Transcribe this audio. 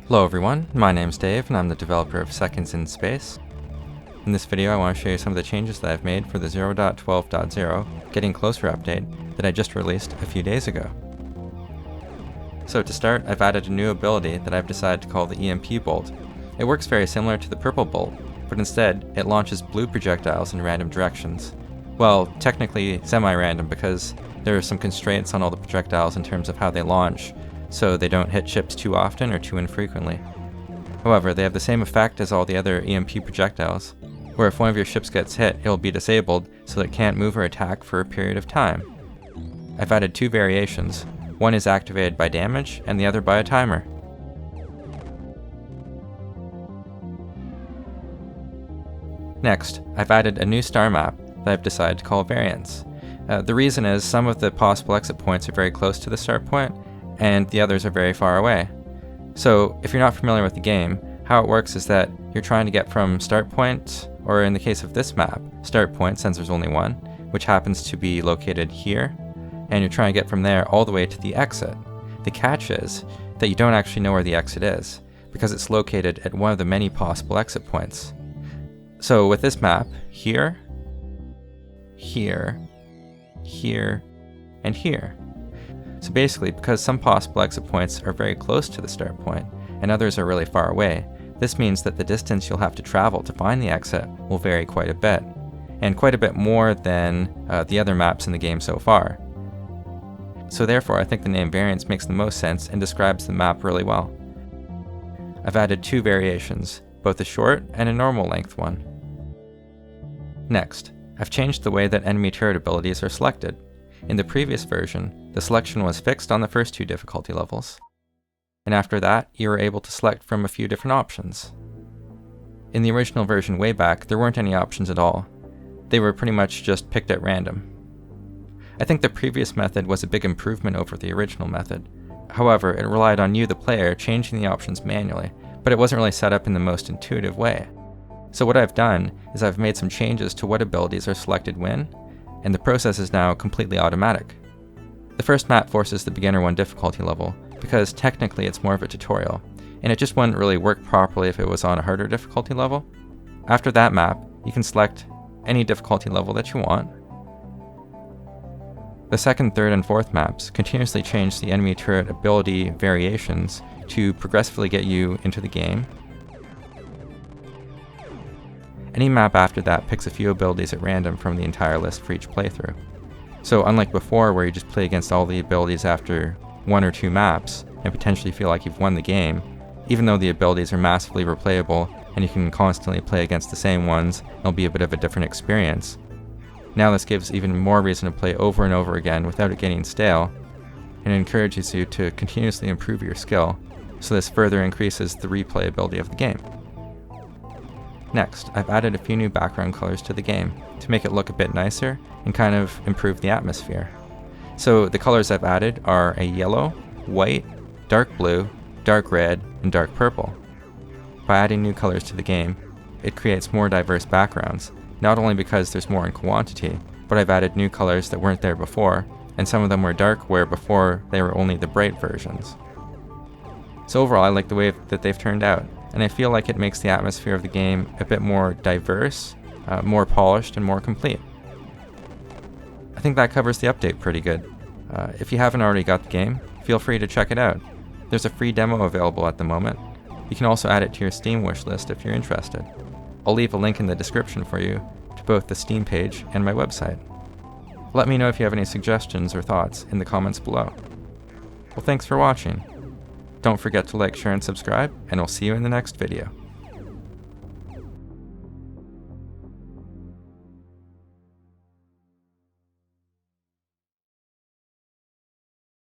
Hello everyone, my name's Dave and I'm the developer of Seconds in Space. In this video I want to show you some of the changes that I've made for the 0.12.0 Getting Closer update that I just released a few days ago. So to start, I've added a new ability that I've decided to call the EMP Bolt. It works very similar to the purple bolt, but instead it launches blue projectiles in random directions. Well, technically semi-random because there are some constraints on all the projectiles in terms of how they launch, so they don't hit ships too often or too infrequently. However, they have the same effect as all the other EMP projectiles, where if one of your ships gets hit, it will be disabled so that it can't move or attack for a period of time. I've added two variations. One is activated by damage, and the other by a timer. Next, I've added a new star map that I've decided to call Variants. The reason is some of the possible exit points are very close to the start point, and the others are very far away. So if you're not familiar with the game, how it works is that you're trying to get from start point, or in the case of this map, start point, since there's only one, which happens to be located here, and you're trying to get from there all the way to the exit. The catch is that you don't actually know where the exit is, because it's located at one of the many possible exit points. So with this map, here, here, here, and here. So basically, because some possible exit points are very close to the start point, and others are really far away, this means that the distance you'll have to travel to find the exit will vary quite a bit, and quite a bit more than the other maps in the game so far. So therefore, I think the name Variants makes the most sense and describes the map really well. I've added two variations, both a short and a normal length one. Next, I've changed the way that enemy turret abilities are selected. In the previous version, the selection was fixed on the first two difficulty levels, and after that, you were able to select from a few different options. In the original version way back, there weren't any options at all. They were pretty much just picked at random. I think the previous method was a big improvement over the original method. However, it relied on you, the player, changing the options manually, but it wasn't really set up in the most intuitive way. So what I've done is I've made some changes to what abilities are selected when, and the process is now completely automatic. The first map forces the beginner 1 difficulty level, because technically it's more of a tutorial, and it just wouldn't really work properly if it was on a harder difficulty level. After that map, you can select any difficulty level that you want. The second, third, and fourth maps continuously change the enemy turret ability variations to progressively get you into the game. Any map after that picks a few abilities at random from the entire list for each playthrough. So unlike before where you just play against all the abilities after one or two maps and potentially feel like you've won the game, even though the abilities are massively replayable and you can constantly play against the same ones, it'll be a bit of a different experience. Now this gives even more reason to play over and over again without it getting stale, and it encourages you to continuously improve your skill, so this further increases the replayability of the game. Next, I've added a few new background colors to the game to make it look a bit nicer and kind of improve the atmosphere. So the colors I've added are a yellow, white, dark blue, dark red, and dark purple. By adding new colors to the game, it creates more diverse backgrounds, not only because there's more in quantity, but I've added new colors that weren't there before, and some of them were dark where before they were only the bright versions. So overall, I like the way that they've turned out, and I feel like it makes the atmosphere of the game a bit more diverse, more polished, and more complete. I think that covers the update pretty good. If you haven't already got the game, feel free to check it out. There's a free demo available at the moment. You can also add it to your Steam wishlist if you're interested. I'll leave a link in the description for you to both the Steam page and my website. Let me know if you have any suggestions or thoughts in the comments below. Well, thanks for watching. Don't forget to like, share, and subscribe, and I'll see you in the next video.